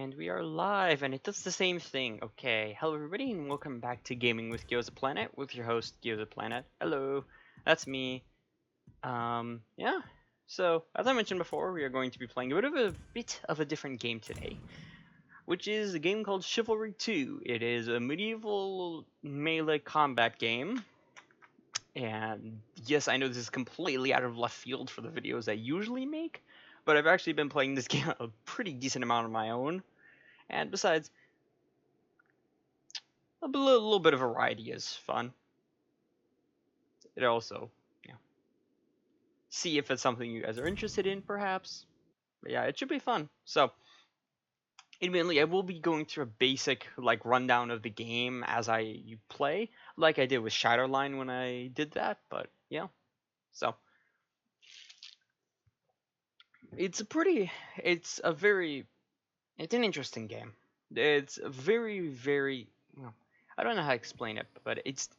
And we are live, and it does the same thing. Okay, hello everybody, and welcome back to Gaming with Gyozaplanet with your host, Gyozaplanet. Hello, that's me. Yeah. So, as I mentioned before, we are going to be playing a bit of a different game today, which is a game called Chivalry 2. It is a medieval melee combat game, and yes, I know this is completely out of left field for the videos I usually make, but I've actually been playing this game a pretty decent amount on my own. And besides, a little bit of variety is fun. It also, see if it's something you guys are interested in, perhaps. But yeah, it should be fun. So, admittedly, I will be going through a basic rundown of the game as I play, like I did with Shatterline when I did that. But yeah, so it's a pretty, it's a very, it's an interesting game. It's very, very, I don't know how to explain it, but it's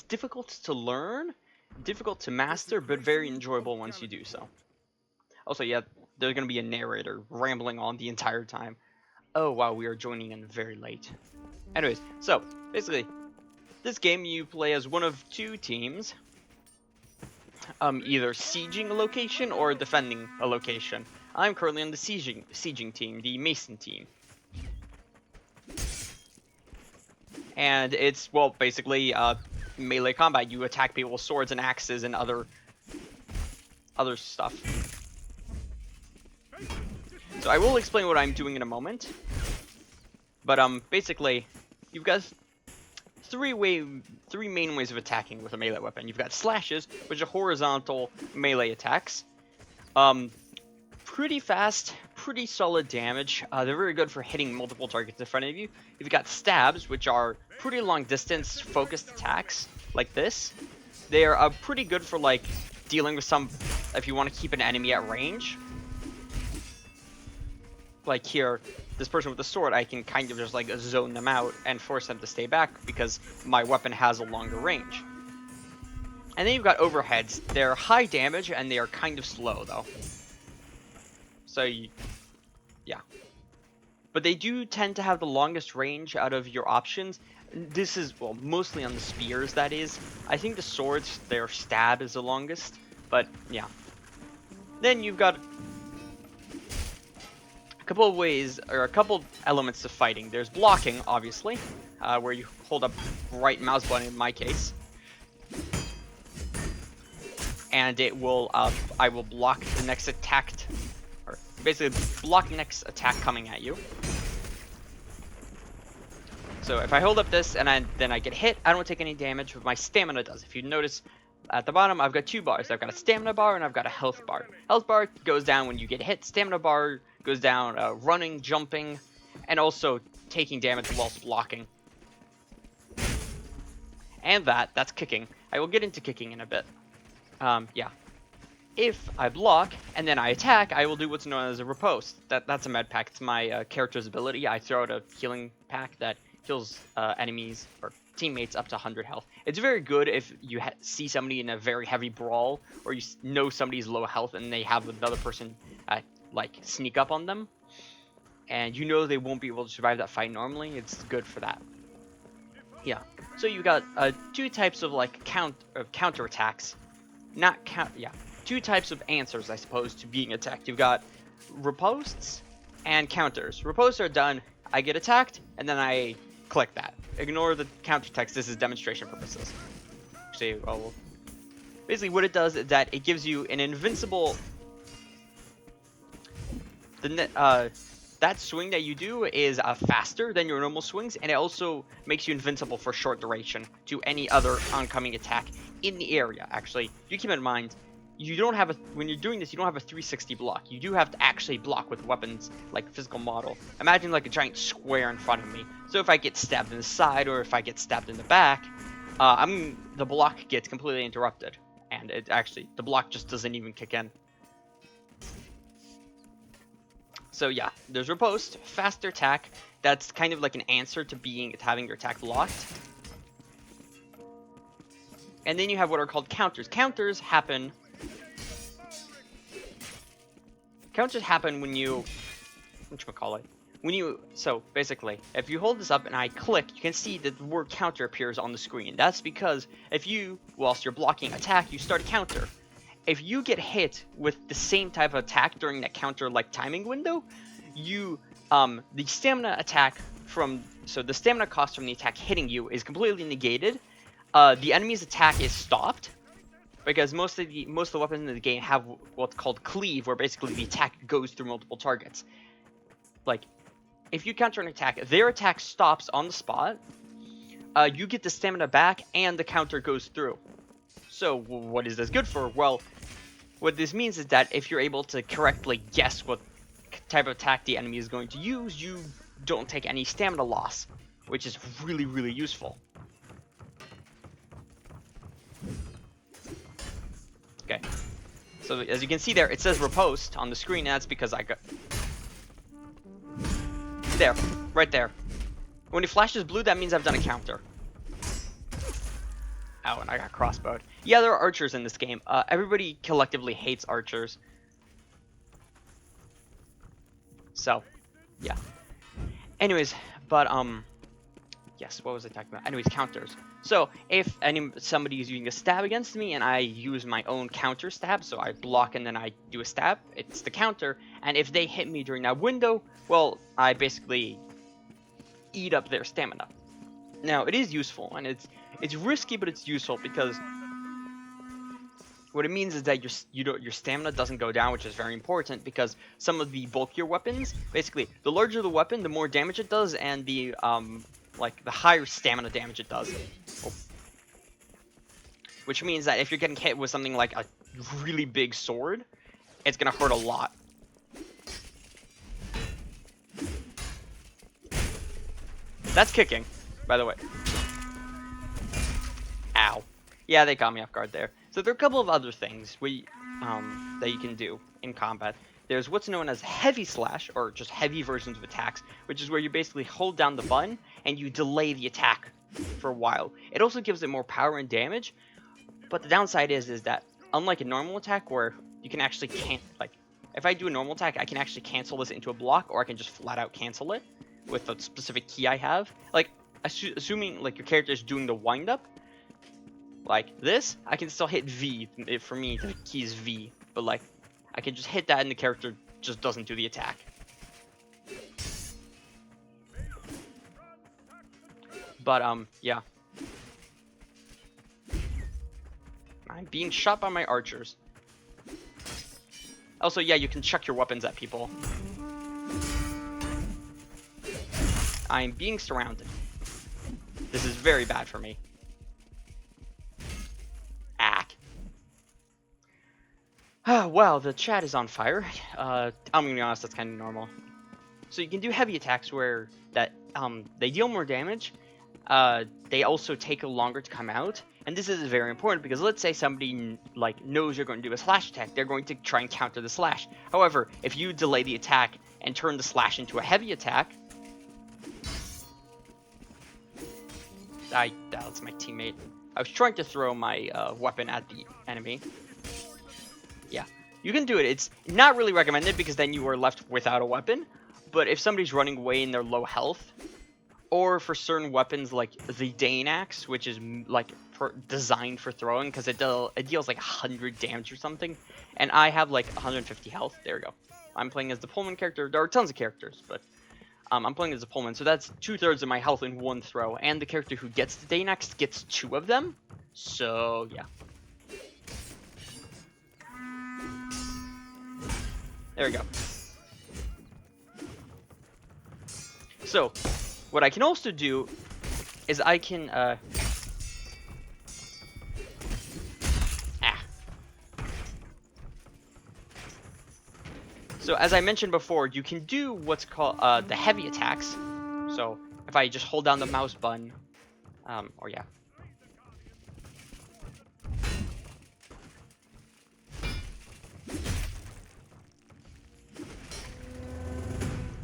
difficult to learn, difficult to master, but very enjoyable once you do so. Also, yeah, there's gonna be a narrator rambling on the entire time. Oh wow, we are joining in very late. Anyways, so basically, this game you play as one of two teams, either sieging a location or defending a location. I'm currently on the sieging team, the Mason team. And it's, well, basically melee combat. You attack people with swords and axes and other stuff. So I will explain what I'm doing in a moment. But basically, you've got three main ways of attacking with a melee weapon. You've got slashes, which are horizontal melee attacks. Pretty fast, pretty solid damage. They're very good for hitting multiple targets in front of you. You've got stabs, which are pretty long distance focused attacks, like this. They are pretty good for dealing with some, if you want to keep an enemy at range. Like here, this person with the sword, I can kind of just zone them out and force them to stay back because my weapon has a longer range. And then you've got overheads. They're high damage and they are kind of slow though. So, yeah. But they do tend to have the longest range out of your options. This is, well, mostly on the spears, that is. I think the swords, their stab is the longest. But, yeah. Then you've got a couple of ways, or a couple elements to fighting. There's blocking, obviously, where you hold up right mouse button in my case. And it will, I will block the next attacked, or basically block the next attack coming at you. So if I hold up this and then I get hit, I don't take any damage, but my stamina does. If you notice at the bottom, I've got two bars. I've got a stamina bar and I've got a health bar. Health bar goes down when you get hit. Stamina bar goes down running, jumping, and also taking damage whilst blocking. And that's kicking. I will get into kicking in a bit. Yeah. If I block and then I attack, I will do what's known as a riposte. That's a med pack. It's my character's ability. I throw out a healing pack that heals enemies or teammates up to 100 health. It's very good if you see somebody in a very heavy brawl, or you know somebody's low health and they have another person sneak up on them, and you know they won't be able to survive that fight normally. It's good for that. Yeah. So you got two types of counter attacks. Two types of answers, I suppose, to being attacked. You've got ripostes and counters. Ripostes are done. I get attacked, and then I click that. Ignore the counter text. This is demonstration purposes. Actually, well, basically what it does is that it gives you an invincible. That swing that you do is faster than your normal swings, and it also makes you invincible for short duration to any other oncoming attack in the area. Actually, you keep in mind, you don't have when you're doing this, you don't have a 360 block. You do have to actually block with weapons like physical model. Imagine like a giant square in front of me. So if I get stabbed in the side or if I get stabbed in the back, the block gets completely interrupted, and the block just doesn't even kick in. So yeah, there's riposte, faster attack. That's kind of like an answer to having your attack blocked. And then you have what are called counters. Counters happen when you, So basically, if you hold this up and I click, you can see that the word counter appears on the screen. That's because if you, whilst you're blocking attack, you start a counter. If you get hit with the same type of attack during that counter like timing window, the stamina attack the stamina cost from the attack hitting you is completely negated. The enemy's attack is stopped because most of the weapons in the game have what's called cleave, where basically the attack goes through multiple targets. Like, if you counter an attack, their attack stops on the spot. You get the stamina back, and the counter goes through. So what is this good for? Well, what this means is that if you're able to correctly guess what type of attack the enemy is going to use, you don't take any stamina loss, which is really, really useful. Okay, so as you can see there, it says riposte on the screen, and that's because I got... There, right there. When it flashes blue, that means I've done a counter. Oh, and I got crossbowed. Yeah, there are archers in this game. Everybody collectively hates archers. So, yeah. Anyways, but, yes, what was I talking about? Anyways, counters. So, if somebody is using a stab against me and I use my own counter stab, so I block and then I do a stab, it's the counter. And if they hit me during that window, well, I basically eat up their stamina. Now, it is useful, and it's risky, but it's useful because what it means is that your stamina doesn't go down, which is very important because some of the bulkier weapons, basically, the larger the weapon, the more damage it does, and the the higher stamina damage it does. Oh. Which means that if you're getting hit with something like a really big sword, it's gonna hurt a lot. That's kicking, by the way. Ow. Yeah, they caught me off guard there. So there are a couple of other things that you can do in combat. There's what's known as heavy slash, or just heavy versions of attacks, which is where you basically hold down the button and you delay the attack for a while. It also gives it more power and damage, but the downside is that unlike a normal attack where you can actually if I do a normal attack, I can actually cancel this into a block, or I can just flat out cancel it with a specific key I have. Like, assuming like your character is doing the wind up, like this, I can still hit V. For me, the key is V, but like, I can just hit that and the character just doesn't do the attack. But, yeah. I'm being shot by my archers. Also, yeah, you can chuck your weapons at people. I'm being surrounded. This is very bad for me. Ack. Well, the chat is on fire. I'm gonna be honest, that's kind of normal. So you can do heavy attacks where they deal more damage. They also take longer to come out, and this is very important because let's say somebody knows you're going to do a slash attack, they're going to try and counter the slash. However, if you delay the attack and turn the slash into a heavy attack, that's my teammate. I was trying to throw my weapon at the enemy. Yeah, you can do it. It's not really recommended because then you are left without a weapon. But if somebody's running away and they're low health, or for certain weapons like the Dane Axe, which is designed for throwing because it deals like 100 damage or something, and I have like 150 health. There we go. I'm playing as the Pullman character. There are tons of characters, but I'm playing as a Pullman, so that's 2/3 of my health in one throw, and the character who gets the Dane Axe gets 2 of them. So yeah. There we go. So, what I can also do is I can, So, as I mentioned before, you can do what's called, the heavy attacks. So, if I just hold down the mouse button, or yeah.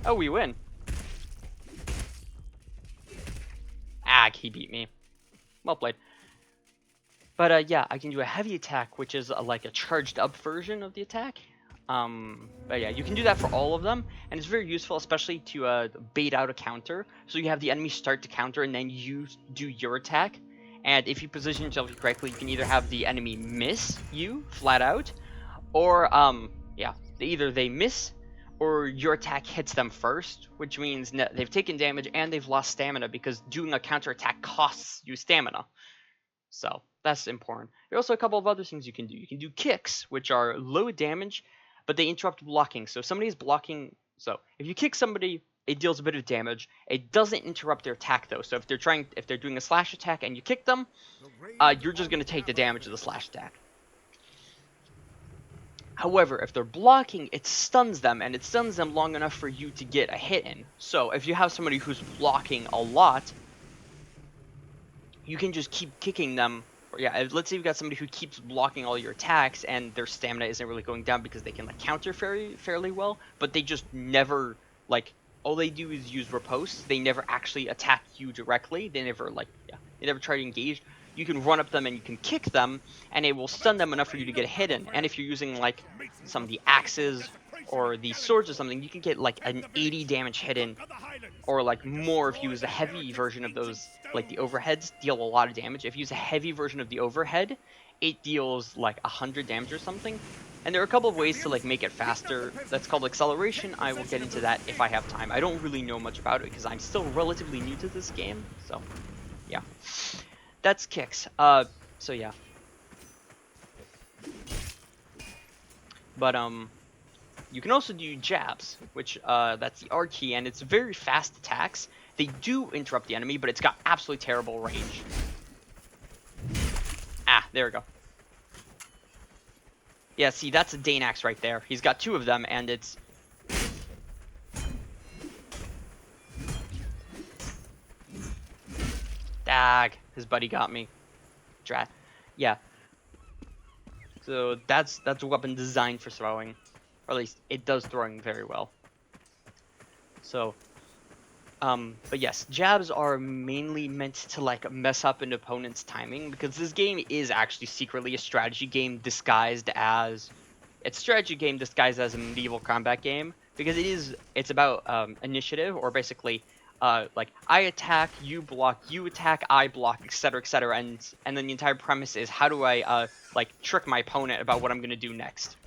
Oh, we win. He beat me. Well played. But yeah, I can do a heavy attack, which is like a charged up version of the attack. But yeah, you can do that for all of them, and it's very useful, especially to bait out a counter. So you have the enemy start to counter, and then you do your attack. And if you position yourself correctly, you can either have the enemy miss you flat out, or yeah, either they miss, or your attack hits them first, which means they've taken damage and they've lost stamina because doing a counter attack costs you stamina. So that's important. There are also a couple of other things you can do. You can do kicks, which are low damage, but they interrupt blocking. So if somebody's blocking, so if you kick somebody, it deals a bit of damage. It doesn't interrupt their attack though. So if they're doing a slash attack and you kick them, you're just gonna take the damage of the slash attack. However, if they're blocking, it stuns them, and it stuns them long enough for you to get a hit in. So if you have somebody who's blocking a lot, you can just keep kicking them. Yeah, let's say you've got somebody who keeps blocking all your attacks, and their stamina isn't really going down because they can like counter fairly well, but they just never like all they do is use riposte. They never actually attack you directly. They never they never try to engage. You can run up them and you can kick them, and it will stun them enough for you to get a hit in. And if you're using like some of the axes or the swords or something, you can get like an 80 damage hit in, or like more if you use a heavy version of those. Like the overheads deal a lot of damage. If you use a heavy version of the overhead, it deals like 100 damage or something. And there are a couple of ways to like make it faster. That's called acceleration. I will get into that if I have time. I don't really know much about it because I'm still relatively new to this game. So yeah, that's kicks. So yeah. But you can also do jabs, which that's the R key, and it's very fast attacks. They do interrupt the enemy, but it's got absolutely terrible range. Ah, there we go. Yeah, see, that's a Danax right there. He's got two of them, and it's... Dag, his buddy got me. Drat. Yeah. So that's a weapon designed for throwing. Or at least, it does throwing very well. So... but yes, jabs are mainly meant to like mess up an opponent's timing, because this game is actually secretly a strategy game disguised as a medieval combat game, because it's about initiative, or basically like I attack, you block, you attack, I block, etc., etc., and then the entire premise is how do I like trick my opponent about what I'm gonna do next.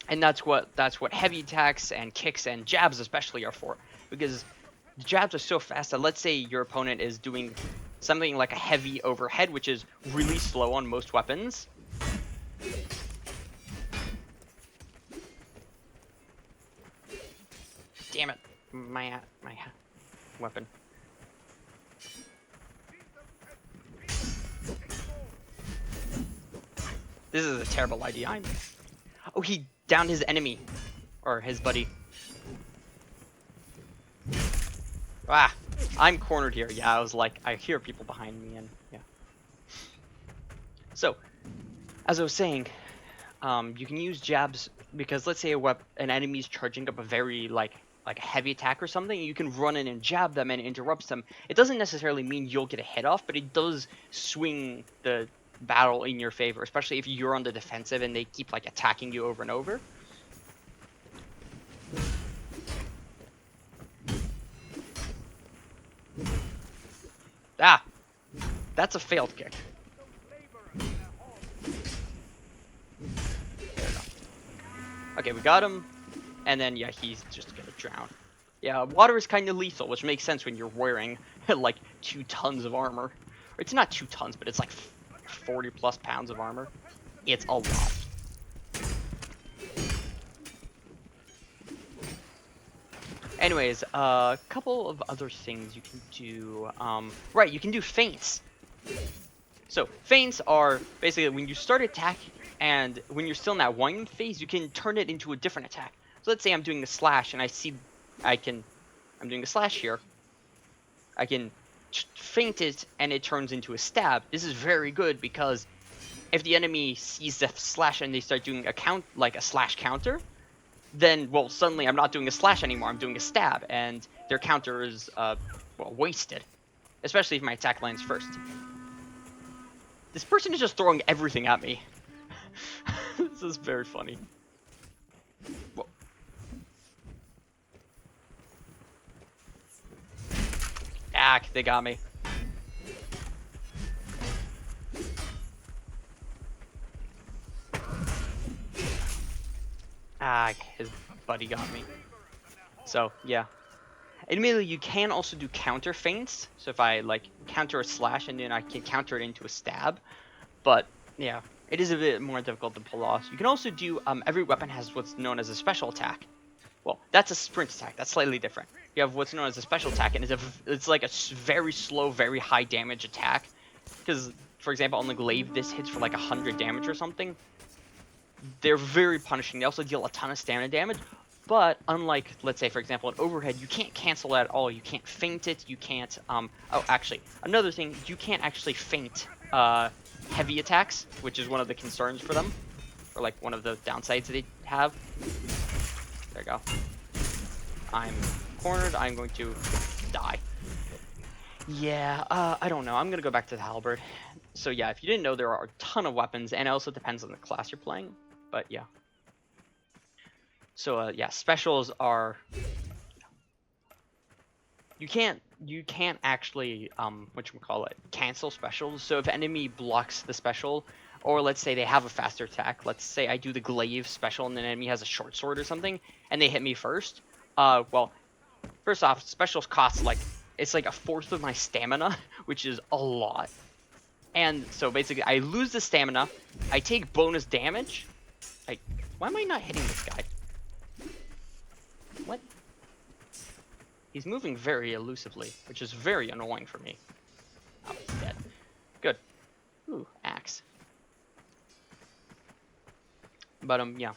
And that's what heavy attacks and kicks and jabs especially are for, because the jabs are so fast that let's say your opponent is doing something like a heavy overhead, which is really slow on most weapons. Damn it, my weapon. This is a terrible idea. Oh, he downed his enemy. Or his buddy. Ah, I'm cornered here. Yeah, I was like, I hear people behind me, and yeah. So, as I was saying, you can use jabs because let's say an enemy's charging up a very like a heavy attack or something, you can run in and jab them and it interrupts them. It doesn't necessarily mean you'll get a hit off, but it does swing the battle in your favor, especially if you're on the defensive and they keep like attacking you over and over. Ah, that's a failed kick. There we go. Okay, we got him, and then yeah, he's just gonna drown. Yeah, water is kind of lethal, which makes sense when you're wearing like 2 tons of armor. Or it's not 2 tons, but it's like 40 plus pounds of armor. It's a lot. Anyways, a couple of other things you can do. Right, you can do feints. So feints are basically when you start attack, and when you're still in that wind phase, you can turn it into a different attack. So let's say I'm doing a slash, and I'm doing a slash here. I can feint it, and it turns into a stab. This is very good because if the enemy sees the slash and they start doing a slash counter, then, well, suddenly I'm not doing a slash anymore, I'm doing a stab, and their counter is, wasted. Especially if my attack lands first. This person is just throwing everything at me. This is very funny. Whoa. Ah, they got me. Ah, his buddy got me. So, yeah. Admittedly, you can also do counter feints. So if I, like, counter a slash and then I can counter it into a stab. But, yeah, it is a bit more difficult to pull off. You can also do, every weapon has what's known as a special attack. Well, that's a sprint attack. That's slightly different. You have what's known as a special attack, and it's like a very slow, very high damage attack. Because, for example, on the glaive, this hits for like 100 damage or something. They're very punishing. They also deal a ton of stamina damage. But unlike, let's say, for example, an overhead, you can't cancel that at all. You can't feint it. You can't. Oh, actually, another thing, you can't actually feint heavy attacks, which is one of the concerns for them, or like one of the downsides they have. There you go. I'm cornered. I'm going to die. Yeah, I don't know. I'm going to go back to the halberd. So yeah, if you didn't know, there are a ton of weapons, and it also depends on the class you're playing. But yeah. So yeah, specials are... You can't actually, whatchamacallit, cancel specials. So if an enemy blocks the special, or let's say they have a faster attack, let's say I do the glaive special and an enemy has a short sword or something, and they hit me first, well, first off, specials cost like, it's like a fourth of my stamina, which is a lot. And so basically, I lose the stamina, I take bonus damage. Like, why am I not hitting this guy? What? He's moving very elusively, which is very annoying for me. Oh, he's dead. Good. Ooh, axe. But yeah.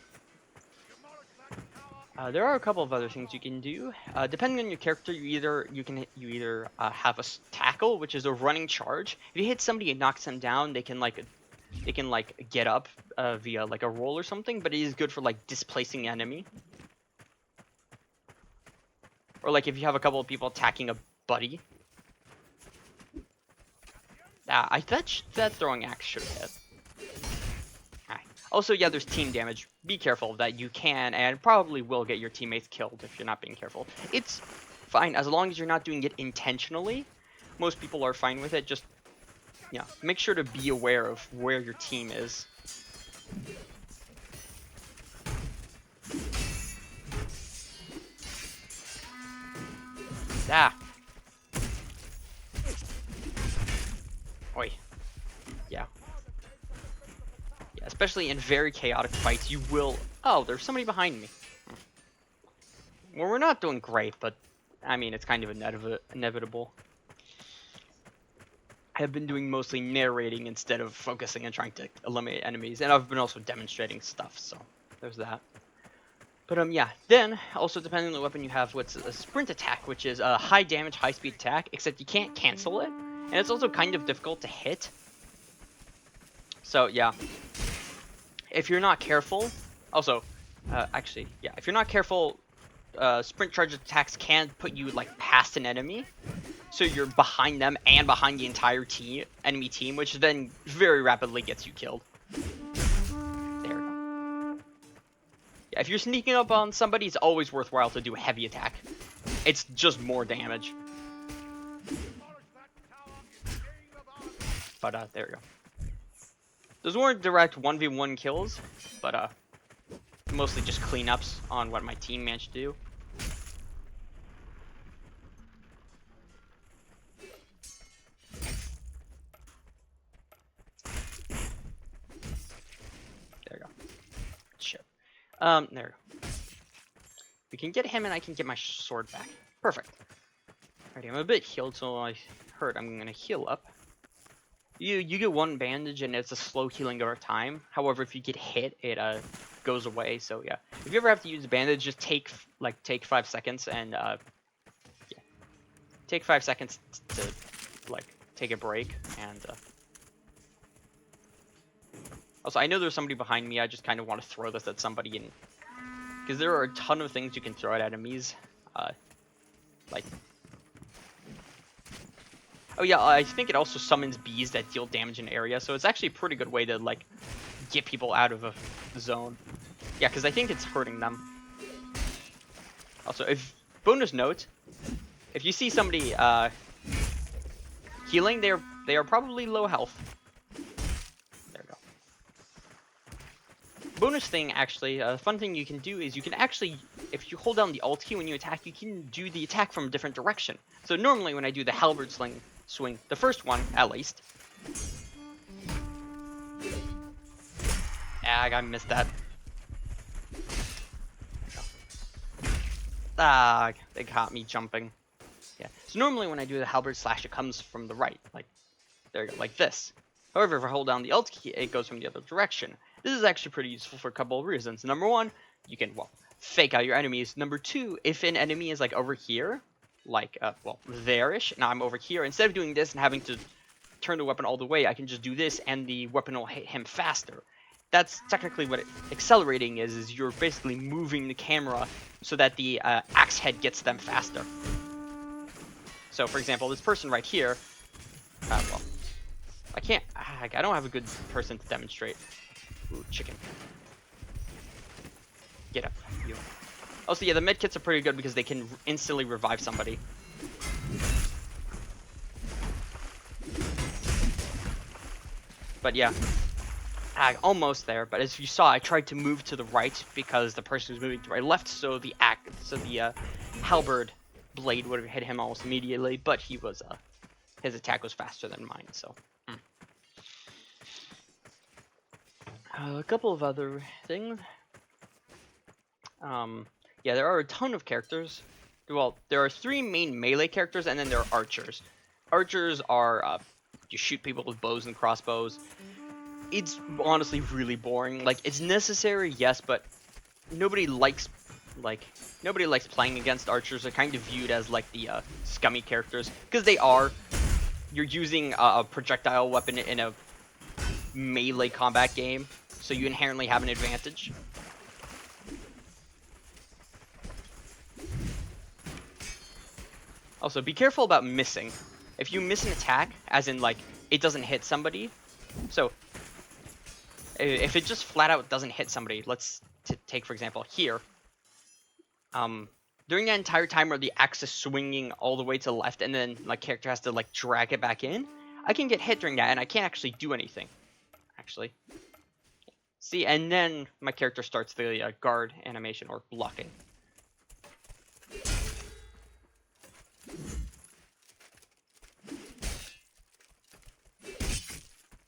There are a couple of other things you can do. Depending on your character, you either have a tackle, which is a running charge. If you hit somebody and knocks them down, they can get up via like a roll or something. But it is good for like displacing the enemy. Or like if you have a couple of people attacking a buddy. That throwing axe should have hit. Alright. Also, yeah, there's team damage. Be careful that you can and probably will get your teammates killed if you're not being careful. It's fine as long as you're not doing it intentionally. Most people are fine with it. Just, yeah, make sure to be aware of where your team is. Ah. Oi. Yeah. Yeah, especially in very chaotic fights, you will... Oh, there's somebody behind me. Well, we're not doing great, but, I mean, it's kind of inevitable. I've been doing mostly narrating instead of focusing and trying to eliminate enemies, and I've been also demonstrating stuff, so there's that. But yeah, then, also depending on the weapon you have, what's a sprint attack, which is a high damage, high speed attack, except you can't cancel it, and it's also kind of difficult to hit. So yeah, if you're not careful, also, actually, yeah, if you're not careful, sprint charge attacks can put you like past an enemy, so you're behind them and behind the entire enemy team, which then very rapidly gets you killed. Yeah, if you're sneaking up on somebody, it's always worthwhile to do a heavy attack. It's just more damage. But there we go. Those weren't direct 1v1 kills, but mostly just cleanups on what my team managed to do. There we go. Shit. There we go. We can get him and I can get my sword back. Perfect. Alrighty, I'm a bit healed, so I hurt. I'm gonna heal up. You get one bandage and it's a slow healing over time. However, if you get hit, it goes away. So yeah, if you ever have to use a bandage, just take 5 seconds and yeah, take 5 seconds to like take a break. And also, I know there's somebody behind me. I just kind of want to throw this at somebody, and because there are a ton of things you can throw at enemies, like. Oh yeah, I think it also summons bees that deal damage in area, so it's actually a pretty good way to like get people out of a zone. Yeah, because I think it's hurting them. Also, if bonus note, if you see somebody healing, they are probably low health. There we go. Bonus thing, actually, a fun thing you can do is you can actually, if you hold down the Alt key when you attack, you can do the attack from a different direction. So normally when I do the halberd swing, the first one at least. I missed that. Ah, they caught me jumping. Yeah. So normally when I do the halberd slash, it comes from the right, like there you go, like this. However, if I hold down the Alt key, it goes from the other direction. This is actually pretty useful for a couple of reasons. Number one, you can, well, fake out your enemies. Number two, if an enemy is like over here, like, well, there-ish, and I'm over here, instead of doing this and having to turn the weapon all the way, I can just do this and the weapon will hit him faster. That's technically what accelerating is you're basically moving the camera so that the axe head gets them faster. So, for example, this person right here, well, I don't have a good person to demonstrate. Ooh, chicken. Get up, you. Also, yeah, the medkits are pretty good because they can instantly revive somebody. But yeah, almost there. But as you saw, I tried to move to the right because the person was moving to my left, so the halberd blade would have hit him almost immediately. But he was his attack was faster than mine, so. A couple of other things. Yeah, there are a ton of characters. Well, there are 3 main melee characters, and then there are archers. Archers are, you shoot people with bows and crossbows. It's honestly really boring. Like, it's necessary, yes, but nobody likes playing against archers. They're kind of viewed as, like, the, scummy characters. Because they are. You're using a projectile weapon in a melee combat game, so you inherently have an advantage. Also, be careful about missing. If you miss an attack, as in, like, it doesn't hit somebody, so if it just flat out doesn't hit somebody, let's take, for example, here, during that entire time where the axe is swinging all the way to the left and then my character has to, like, drag it back in, I can get hit during that and I can't actually do anything, actually. See, and then my character starts the guard animation, or blocking.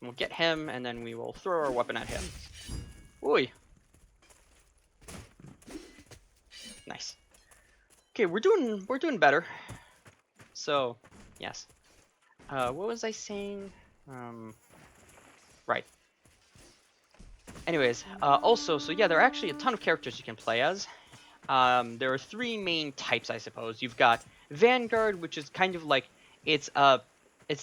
We'll get him, and then we will throw our weapon at him. Oi! Nice. Okay, we're doing better. So, yes. What was I saying? Right. Anyways, also, so yeah, there are actually a ton of characters you can play as. There are 3 main types, I suppose. You've got Vanguard, which is kind of like, it's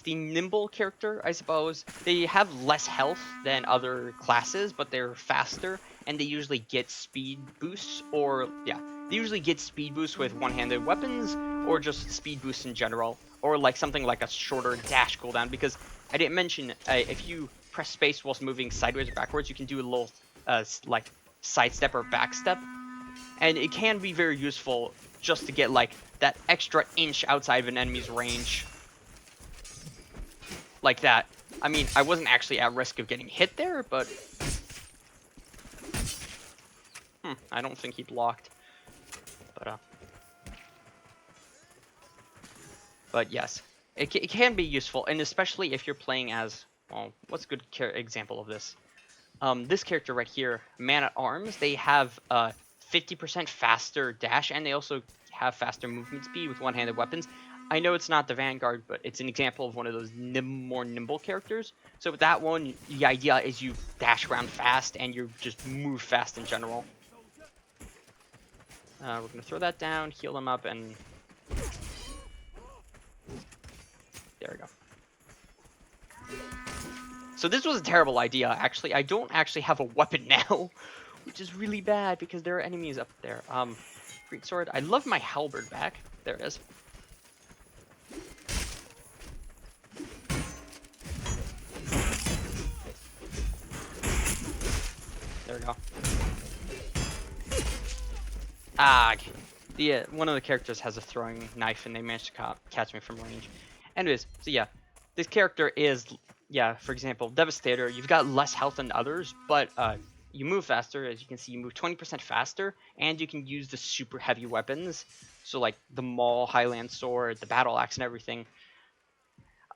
the nimble character, I suppose. They have less health than other classes, but they're faster, and they usually get speed boosts, or, yeah, they usually get speed boosts with one-handed weapons, or just speed boosts in general, or like something like a shorter dash cooldown, because I didn't mention, if you press space whilst moving sideways or backwards, you can do a little, like, sidestep or backstep, and it can be very useful just to get, like, that extra inch outside of an enemy's range. Like that. I mean, I wasn't actually at risk of getting hit there, but... I don't think he blocked. But yes, it can be useful, and especially if you're playing as... Well, what's a good example of this? This character right here, Man-at-Arms, they have 50% faster dash, and they also have faster movement speed with one-handed weapons. I know it's not the Vanguard, but it's an example of one of those more nimble characters. So with that one, the idea is you dash around fast and you just move fast in general. We're going to throw that down, heal them up, and... There we go. So this was a terrible idea, actually. I don't actually have a weapon now, which is really bad because there are enemies up there. Great sword. I love my halberd back. There it is. we go. Ah, one of the characters has a throwing knife, and they managed to catch me from range. Anyways, so yeah, this character is, yeah, for example, Devastator. You've got less health than others, but you move faster. As you can see, you move 20% faster, and you can use the super heavy weapons. So like the Maul, Highland Sword, the Battle Axe, and everything.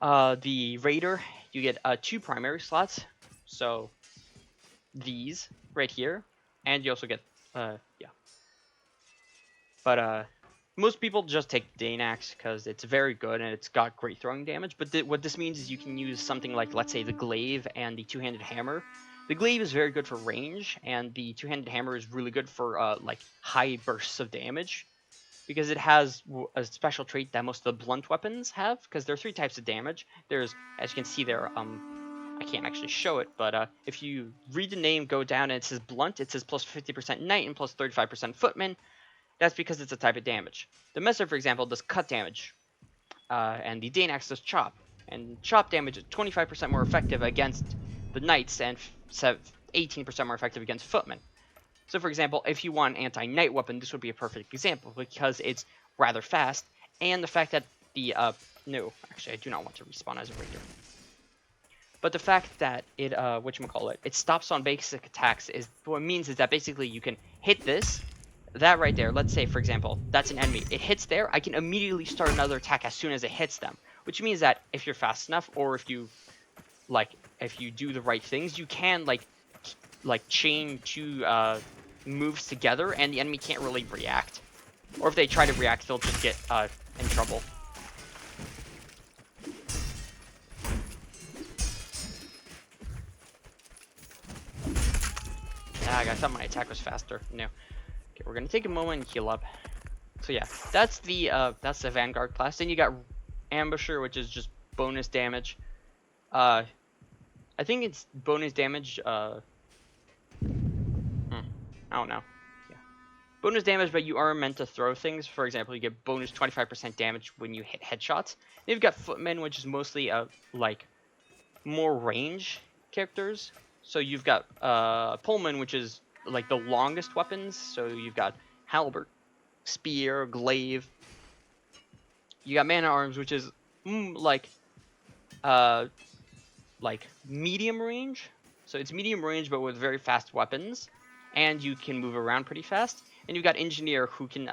The Raider, you get 2 primary slots. So these right here, and you also get yeah. But most people just take Danax because it's very good and it's got great throwing damage. But what this means is you can use something like, let's say, the Glaive and the two-handed hammer. The Glaive is very good for range, and the two-handed hammer is really good for like high bursts of damage, because it has a special trait that most of the blunt weapons have. Because there are 3 types of damage. There's, as you can see there, I can't actually show it, but if you read the name, go down, and it says blunt, it says plus 50% knight and plus 35% footman. That's because it's a type of damage. The Messer, for example, does cut damage, and the Danax does chop. And chop damage is 25% more effective against the knights and 18% more effective against footmen. So, for example, if you want an anti-knight weapon, this would be a perfect example because it's rather fast, and the fact that the no, actually, I do not want to respawn as a raider. But the fact that it whatchamacallit, it stops on basic attacks is what it means is that basically you can hit this. That right there, let's say, for example, that's an enemy. It hits there, I can immediately start another attack as soon as it hits them. Which means that if you're fast enough, or if you do the right things, you can, like chain 2 moves together, and the enemy can't really react. Or if they try to react, they'll just get in trouble. I thought my attack was faster. No. Okay, we're gonna take a moment and heal up. So yeah, that's the Vanguard class. Then you got Ambusher, which is just bonus damage. I think it's bonus damage. I don't know. Yeah, bonus damage, but you are meant to throw things. For example, you get bonus 25% damage when you hit headshots. Then you've got Footmen, which is mostly like more range characters. So you've got Pullman, which is like the longest weapons. So you've got Halberd, Spear, Glaive. You got Man-at-Arms, which is like medium range. So it's medium range, but with very fast weapons, and you can move around pretty fast. And you've got Engineer, who can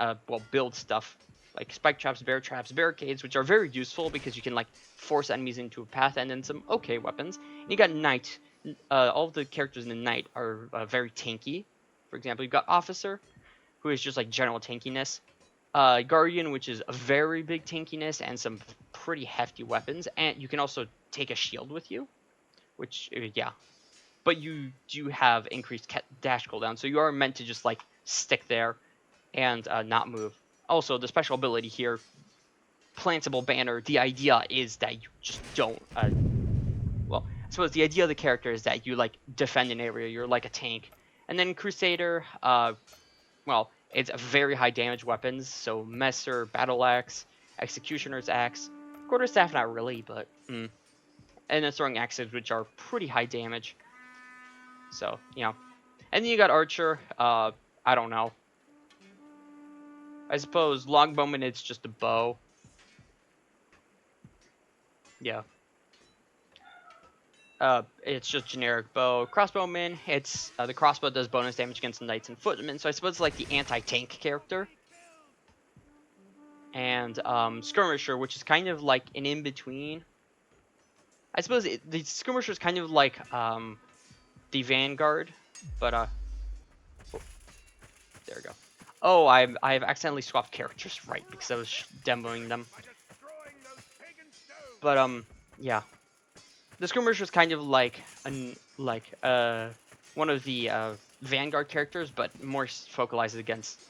build stuff like spike traps, bear traps, barricades, which are very useful because you can like force enemies into a path, and then some okay weapons. And you got Knight. All of the characters in the Knight are very tanky. For example, you've got Officer, who is just like general tankiness. Guardian, which is a very big tankiness and some pretty hefty weapons. And you can also take a shield with you, which, yeah. But you do have increased dash cooldown, so you are meant to just like stick there and not move. Also, the special ability here, Plantable Banner, the idea is that you just don't... well, I suppose the idea of the character is that you like defend an area, you're like a tank. And then Crusader, well, it's a very high damage weapons, so Messer, Battle Axe, Executioner's Axe, Quarterstaff not really, but and then throwing axes, which are pretty high damage. So, you know. And then you got Archer, I don't know. I suppose Longbowman, it's just a bow. Yeah. It's just generic bow. Crossbowman, it's the crossbow does bonus damage against knights and footmen, so I suppose it's like the anti-tank character. And Skirmisher, which is kind of like an in-between. I suppose the Skirmisher is kind of like the Vanguard, but oh, there we go. Oh, I've accidentally swapped characters, right, because I was demoing them. But yeah. The Skirmisher is kind of like one of the Vanguard characters, but more focalized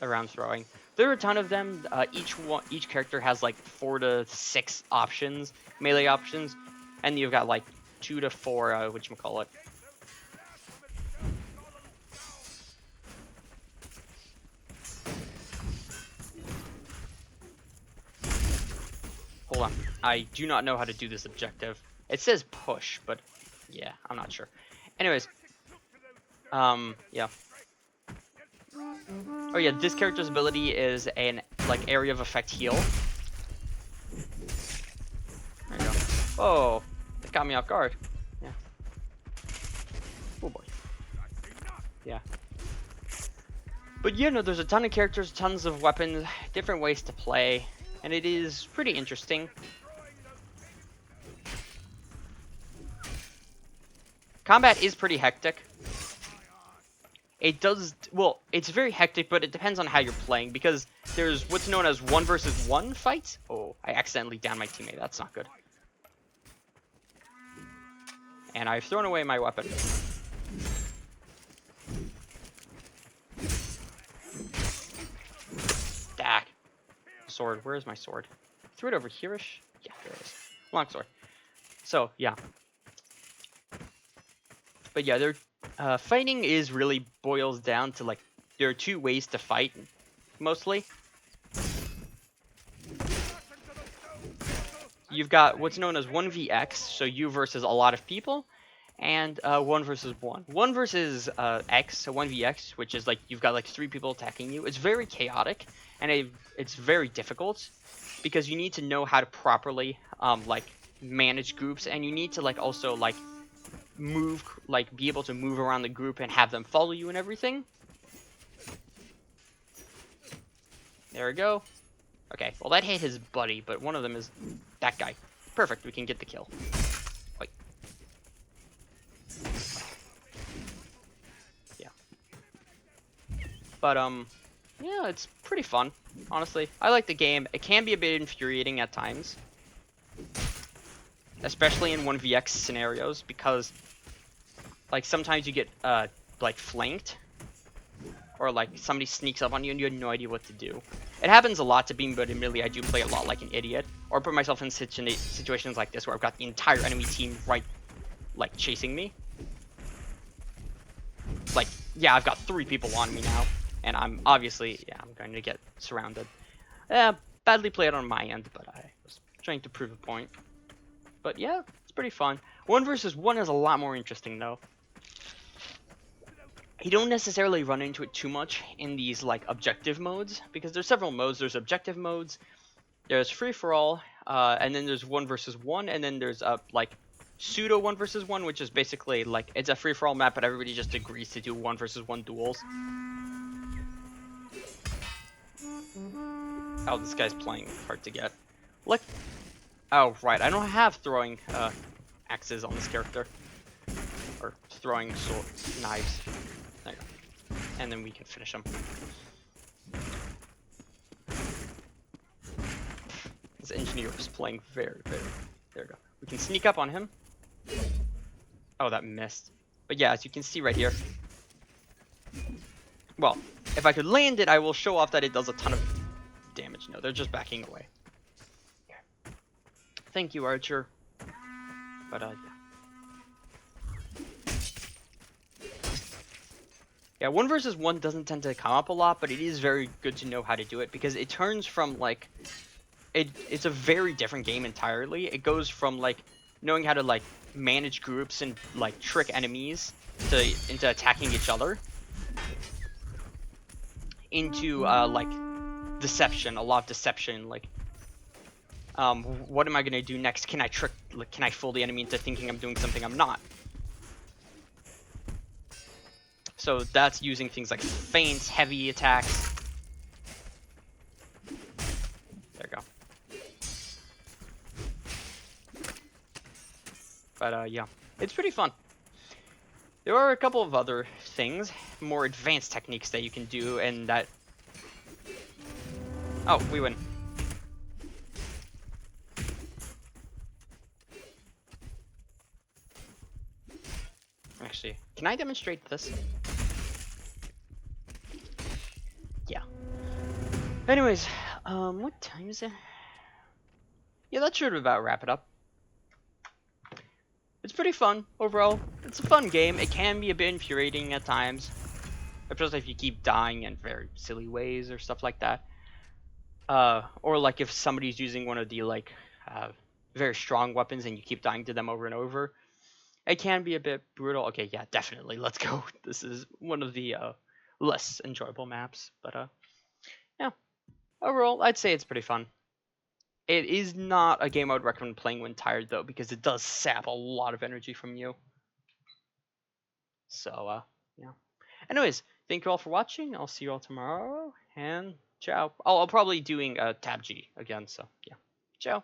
around throwing. There are a ton of them. Each character has like 4 to 6 options, melee options, and you've got like 2 to 4 whatchamacallit. Hold on, I do not know how to do this objective. It says push, but yeah, I'm not sure. Anyways, Yeah. Oh yeah, this character's ability is an like area of effect heal. There you go. Oh, that got me off guard. Yeah. Oh boy. Yeah. But yeah, no, there's a ton of characters, tons of weapons, different ways to play, and it is pretty interesting. Combat is pretty hectic. It does, well, it's very hectic, but it depends on how you're playing, because there's what's known as 1 versus 1 fights. Oh, I accidentally downed my teammate. That's not good. And I've thrown away my weapon. Dak. Sword. Where is my sword? Threw it over here-ish? Yeah, there it is. Long sword. So, yeah. But yeah, fighting is really boils down to, like, there are 2 ways to fight, mostly. You've got what's known as 1vx, so you versus a lot of people, and 1 versus 1. 1 versus x, so 1vx, which is like you've got like 3 people attacking you. It's very chaotic, and it's very difficult, because you need to know how to properly like manage groups, and you need to like also like move, like be able to move around the group and have them follow you and everything. There we go. Okay, well that hit his buddy, but one of them is that guy. Perfect, we can get the kill. Wait. Yeah. But yeah, it's pretty fun, honestly. I like the game. It can be a bit infuriating at times, especially in 1vx scenarios, because like sometimes you get like flanked, or like somebody sneaks up on you and you have no idea what to do. It happens a lot to me, but admittedly I do play a lot like an idiot, or put myself in situations like this where I've got the entire enemy team right like chasing me. Like, yeah, I've got 3 people on me now, and I'm obviously, yeah, I'm going to get surrounded. Badly played on my end, but I was trying to prove a point. But yeah, it's pretty fun. 1 versus 1 is a lot more interesting though. You don't necessarily run into it too much in these like objective modes, because there's several modes. There's objective modes, there's free for all, and then there's 1 versus 1, and then there's like pseudo 1 versus 1, which is basically like it's a free for all map, but everybody just agrees to do 1 versus 1 duels. Oh, this guy's playing hard to get. Look. Oh right, I don't have throwing axes on this character, or throwing knives. There you go. And then we can finish him. This engineer is playing very, very... There we go. We can sneak up on him. Oh, that missed. But yeah, as you can see right here. Well, if I could land it, I will show off that it does a ton of damage. No, they're just backing away. Thank you, Archer. But, yeah. Yeah, 1 versus 1 doesn't tend to come up a lot, but it is very good to know how to do it, because it turns from, like... It's a very different game entirely. It goes from, like, knowing how to, like, manage groups and, like, trick enemies into attacking each other, into, like, deception, a lot of deception, like... what am I gonna do next? Can I fool the enemy into thinking I'm doing something I'm not? So that's using things like feints, heavy attacks. There we go. But yeah, it's pretty fun. There are a couple of other things, more advanced techniques that you can do, and that... Oh, we win. Actually, can I demonstrate this? Yeah. Anyways, what time is it? Yeah, that should about wrap it up. It's pretty fun, overall. It's a fun game. It can be a bit infuriating at times, especially if you keep dying in very silly ways or stuff like that. Or like if somebody's using one of the, like, very strong weapons and you keep dying to them over and over. It can be a bit brutal. Okay, yeah, definitely. Let's go. This is one of the less enjoyable maps, but yeah. Overall, I'd say it's pretty fun. It is not a game I would recommend playing when tired though, because it does sap a lot of energy from you. So yeah. Anyways, thank you all for watching. I'll see you all tomorrow, and ciao. Oh, I'll probably doing Tab G again. So yeah, ciao.